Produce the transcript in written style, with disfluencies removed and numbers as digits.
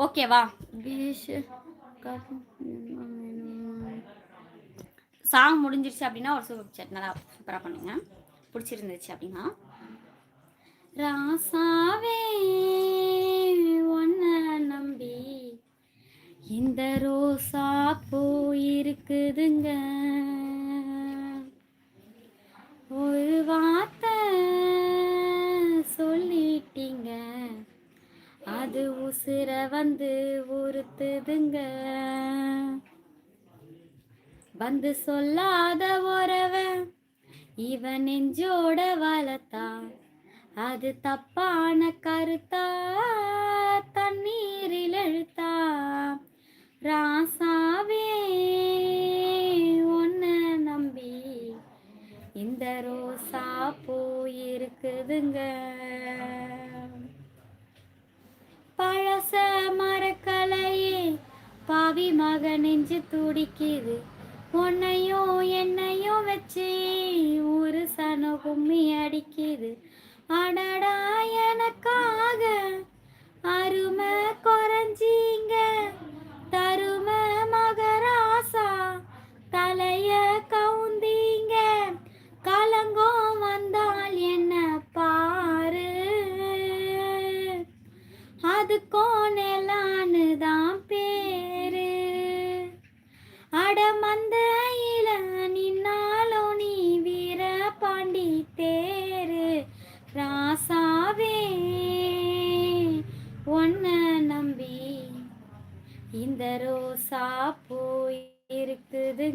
ஓகேவா? சாங் முடிஞ்சிருச்சு அப்படின்னா ஒரு சூப்பர் சாட் நல்லா சூப்பரா பண்ணுங்க. பிடிச்சிருந்துச்சு அப்படின்னா. ராசாவே உன்னை நம்பி இந்த ரோசா பூ இருக்குதுங்க. ஒரு வார்த்தை சொல்லிட்டீங்க, அது உசுர வந்து உறுத்துதுங்க. வந்து சொல்லாத உறவ இவன் நெஞ்சோட வளர்த்தா, அது தப்பான கருத்தா தண்ணீரில் எழுத்தா. ராசாவே உன்னை நம்பி இந்த ரோசா பூ இருக்குதுங்க. பழச மரக்கலையே பாவி மக நெஞ்சு துடிக்குது. உன்னையும் என்னையும் வச்சு ஒரு சன கும்மி அடிக்குது. அடடா எனக்காக அருமை குறைஞ்சிங்க, தரும மகராசா தலைய கவுந்தீங்க. கலங்கம் வந்தால் என்ன பாரு, அதுக்கும் நெலான்னு தான் பேரு. அடமந்தையில நின்னாலும் நீ வீர பாண்டி தேரு. ராசாவே உன்னை நம்பி இந்த ரோசா பூ இருக்குது.